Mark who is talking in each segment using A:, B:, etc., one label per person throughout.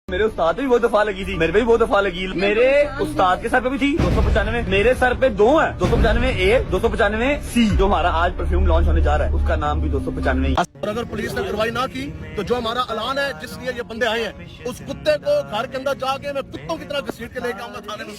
A: मेरे उस्ताद पे भी बहुत दफा लगी थी, मेरे पे भी बहुत दफा लगी। मेरे उस्ताद के सर पे भी थी 295, मेरे सर पे दो है 295 ए 295 सी। जो हमारा आज परफ्यूम लॉन्च होने जा रहा है उसका नाम भी 295 ही।
B: और अगर पुलिस ने कार्रवाई ना की तो जो हमारा ऐलान है जिसलिए ये बंदे आए हैं उस कुत्ते को घर के अंदर जाके मैं कुत्तों की तरह घसीट के लेके आऊंगा थाने में।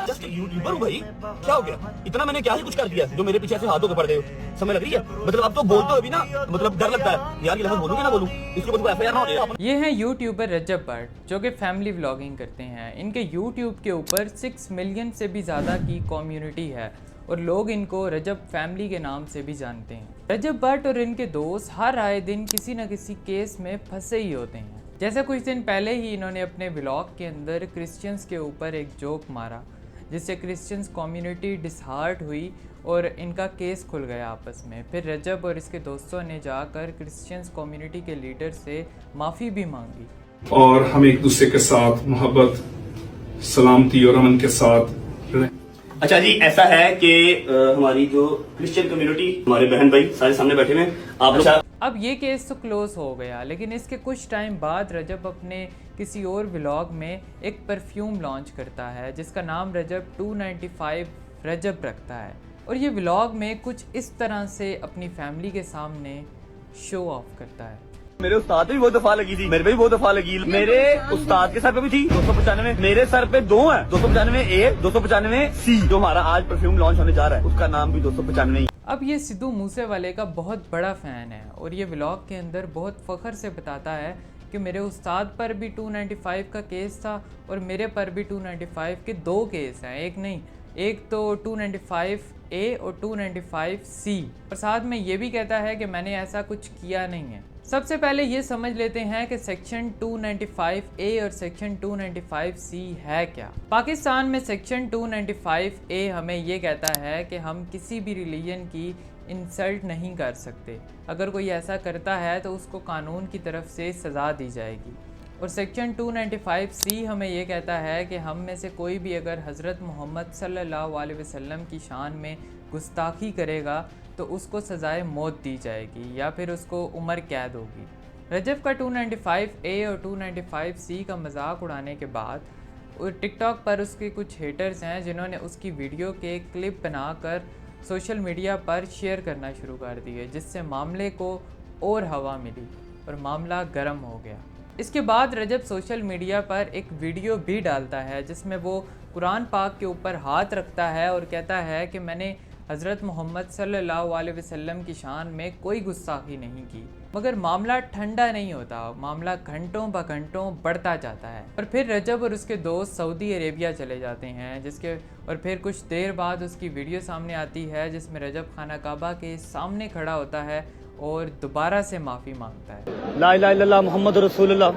A: जस्ट यूट्यूबर हूँ भाई, क्या हो गया? इतना मैंने क्या ही कुछ कर दिया जो मेरे पीछे ऐसे हाथों के पड़ गए हो? समय लग रही है, मतलब अब तो बोलते हो भी ना, मतलब डर लगता है यार, ये लफ्ज़ बोलूं कि ना बोलूं, इसके ऊपर एफआईआर ना हो जाए।
C: ये हैं यूट्यूबर रजब भट्ट जो कि फैमिली व्लॉगिंग करते हैं। इनके यूट्यूब के ऊपर 6 मिलियन से भी ज़्यादा की कम्युनिटी है और लोग इनको रजब फैमिली के नाम से भी जानते हैं। रजब भट्ट और इनके दोस्त हर आए दिन किसी न किसी केस में फंसे ही होते हैं। जैसे कुछ दिन पहले ही इन्होंने अपने व्लॉग के अंदर क्रिश्चियंस के ऊपर एक जोक मारा जिससे क्रिश्चियंस कम्युनिटी डिसहार्ट हुई और इनका केस खुल गया आपस में। फिर रजब और इसके दोस्तों ने जाकर क्रिश्चियंस कम्युनिटी के लीडर से माफ़ी भी मांगी
D: और हम एक दूसरे के साथ मोहब्बत, सलामती और अमन के साथ रहें।
A: अच्छा जी, ऐसा है कि हमारी जो क्रिश्चियन कम्युनिटी, हमारे बहन भाई सारे सामने बैठे हुए हैं। आप
C: अब ये केस तो क्लोज हो गया, लेकिन इसके कुछ टाइम बाद रजब अपने किसी और व्लॉग में एक परफ्यूम लॉन्च करता है जिसका नाम रजब 295 रजब रखता है और ये व्लॉग में कुछ इस तरह से अपनी फैमिली के सामने शो ऑफ करता है।
A: मेरे उस्ताद पे भी बहुत दफा लगी थी, मेरे पे भी बहुत दफा लगी। मेरे उस्ताद के सर पे भी थी 295, मेरे सर पे दो है 295 ए 295 सी। जो हमारा आज परफ्यूम लॉन्च होने जा रहा है उसका नाम भी 295 ही।
C: अब ये सिद्धू मूसेवाले का बहुत बड़ा फ़ैन है और ये व्लॉग के अंदर बहुत फ़ख्र से बताता है कि मेरे उस्ताद पर भी 295 का केस था और मेरे पर भी 295 के दो केस हैं, एक नहीं, एक तो 295 ए और 295 सी। और साथ में ये भी कहता है कि मैंने ऐसा कुछ किया नहीं है। सबसे पहले ये समझ लेते हैं कि सेक्शन 295 ए और सेक्शन 295 सी है क्या। पाकिस्तान में सेक्शन 295 ए हमें ये कहता है कि हम किसी भी रिलीजन की इंसल्ट नहीं कर सकते। अगर कोई ऐसा करता है तो उसको कानून की तरफ से सज़ा दी जाएगी। और सेक्शन 295 सी हमें ये कहता है कि हम में से कोई भी अगर हज़रत मोहम्मद सल्लल्लाहु अलैहि वसल्लम की शान में गुस्ताखी करेगा तो उसको सज़ाए मौत दी जाएगी या फिर उसको उम्र कैद होगी। रजब का 295 ए और 295 सी का मजाक उड़ाने के बाद और टिकटॉक पर उसके कुछ हेटर्स हैं जिन्होंने उसकी वीडियो के क्लिप बनाकर सोशल मीडिया पर शेयर करना शुरू कर दिए, जिससे मामले को और हवा मिली और मामला गर्म हो गया। इसके बाद रजब सोशल मीडिया पर एक वीडियो भी डालता है जिसमें वो कुरान पाक के ऊपर हाथ रखता है और कहता है कि मैंने हज़रत मोहम्मद सल्लल्लाहु अलैहि वसल्लम की शान में कोई गुस्ताखी नहीं की। मगर मामला ठंडा नहीं होता, मामला घंटों ब घंटों बढ़ता जाता है। और फिर रजब और उसके दोस्त सऊदी अरेबिया चले जाते हैं और फिर कुछ देर बाद उसकी वीडियो सामने आती है जिसमें रजब खाना काबा के सामने खड़ा होता है और दोबारा से माफ़ी मांगता है।
A: ला इलाहा इल्लल्लाह मुहम्मद रसूलुल्लाह,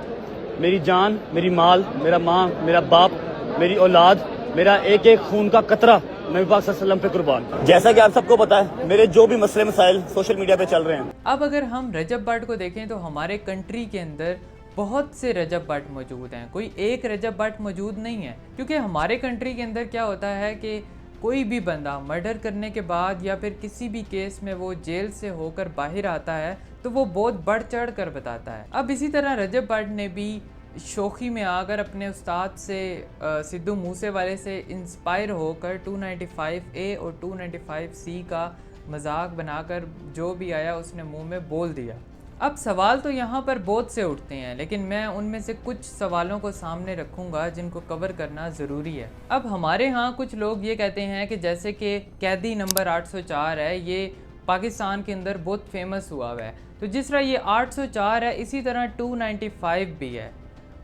A: मेरी जान, मेरी माल, मेरा माँ, मेरा बाप, मेरी औलाद, मेरा एक एक खून का कतरा नबी पाक सल्लल्लाहु अलैहि वसल्लम पे कुर्बान। जैसा कि आप सबको पता है मेरे जो भी मसले मसाइल सोशल मीडिया पे चल रहे हैं।
C: अब अगर हम रजब भट्ट को देखें तो हमारे कंट्री के अंदर बहुत से रजब भट्ट मौजूद हैं, कोई एक रजब भट्ट मौजूद नहीं है। क्योंकि हमारे कंट्री के अंदर क्या होता है कि कोई भी बंदा मर्डर करने के बाद या फिर किसी भी केस में वो जेल से होकर बाहर आता है तो वो बहुत बढ़ चढ़ कर बताता है। अब इसी तरह रजब भट्ट ने भी शोखी में आकर अपने उस्ताद से सिद्धू मूसेवाले से इंस्पायर होकर 295 ए और 295 सी का मजाक बनाकर जो भी आया उसने मुंह में बोल दिया। अब सवाल तो यहाँ पर बहुत से उठते हैं, लेकिन मैं उनमें से कुछ सवालों को सामने रखूँगा जिनको कवर करना ज़रूरी है। अब हमारे यहाँ कुछ लोग ये कहते हैं कि जैसे कि कैदी नंबर 804 है, ये पाकिस्तान के अंदर बहुत फेमस हुआ हुआ है, तो जिस तरह ये 804 है इसी तरह 295 भी है।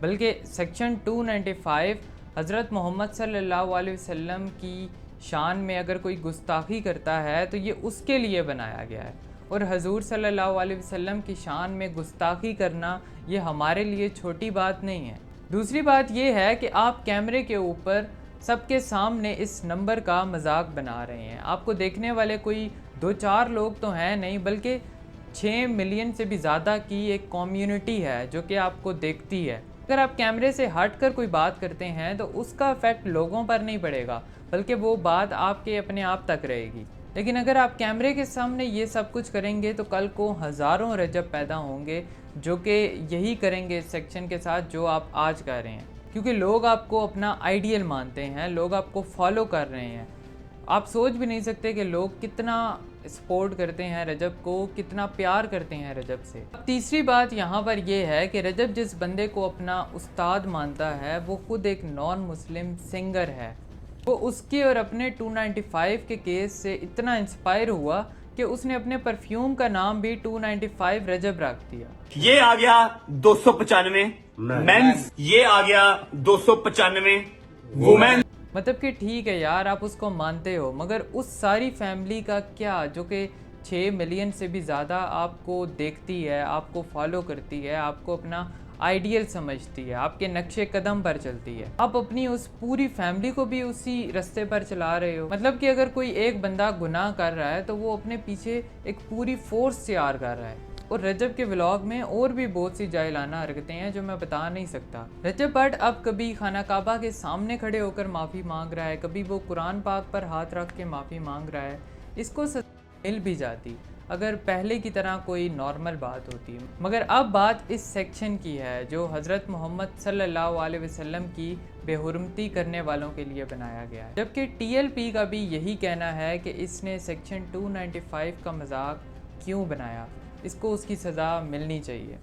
C: बल्कि सेक्शन 295 हज़रत मोहम्मद सल्लल्लाहु अलैहि वसल्लम की शान में अगर कोई गुस्ताखी करता है तो ये उसके लिए बनाया गया है और हजूर सल्लल्लाहु अलैहि वसल्लम की शान में गुस्ताखी करना ये हमारे लिए छोटी बात नहीं है। दूसरी बात ये है कि आप कैमरे के ऊपर सबके सामने इस नंबर का मजाक बना रहे हैं। आपको देखने वाले कोई 2-4 लोग तो हैं नहीं, बल्कि 6 मिलियन से भी ज़्यादा की एक कम्युनिटी है जो कि आपको देखती है। अगर आप कैमरे से हट कर कोई बात करते हैं तो उसका इफेक्ट लोगों पर नहीं पड़ेगा, बल्कि वो बात आपके अपने आप तक रहेगी। लेकिन अगर आप कैमरे के सामने ये सब कुछ करेंगे तो कल को हज़ारों रजब पैदा होंगे जो कि यही करेंगे इस सेक्शन के साथ जो आप आज कर रहे हैं, क्योंकि लोग आपको अपना आइडियल मानते हैं, लोग आपको फॉलो कर रहे हैं। आप सोच भी नहीं सकते कि लोग कितना सपोर्ट करते हैं रजब को, कितना प्यार करते हैं रजब से। तीसरी बात यहाँ पर यह है कि रजब जिस बंदे को अपना उस्ताद मानता है वो खुद एक नॉन मुस्लिम सिंगर है। वो उसके और अपने 295 के केस से इतना इंस्पायर हुआ कि उसने अपने परफ्यूम का नाम भी 295 रजब रख दिया।
A: ये आ गया 295 मेंस, ये आ गया 295 वुमेन।
C: मतलब कि ठीक है यार, आप उसको मानते हो, मगर उस सारी फैमिली का क्या जो कि 6 मिलियन से भी ज़्यादा आपको देखती है, आपको फॉलो करती है, आपको अपना आइडियल समझती है, आपके नक्शे कदम पर चलती है। आप अपनी उस पूरी फैमिली को भी उसी रास्ते पर चला रहे हो। मतलब कि अगर कोई एक बंदा गुनाह कर रहा है तो वो अपने पीछे एक पूरी फोर्स तैयार कर रहा है। और रजब के व्लॉग में और भी बहुत सी जाहिलाना हरकतें हैं जो मैं बता नहीं सकता। रजब भट्ट अब कभी खाना काबा के सामने खड़े होकर माफ़ी मांग रहा है, कभी वो कुरान पाक पर हाथ रख के माफ़ी मांग रहा है। इसको मिल भी जाती अगर पहले की तरह कोई नॉर्मल बात होती। मगर अब बात इस सेक्शन की है जो हज़रत मोहम्मद सल्लल्लाहु अलैहि वसल्लम की बेहुरमती करने वालों के लिए बनाया गया है। जबकि TLP का भी यही कहना है कि इसने सेक्शन 295 का मजाक क्यों बनाया, इसको उसकी सज़ा मिलनी चाहिए।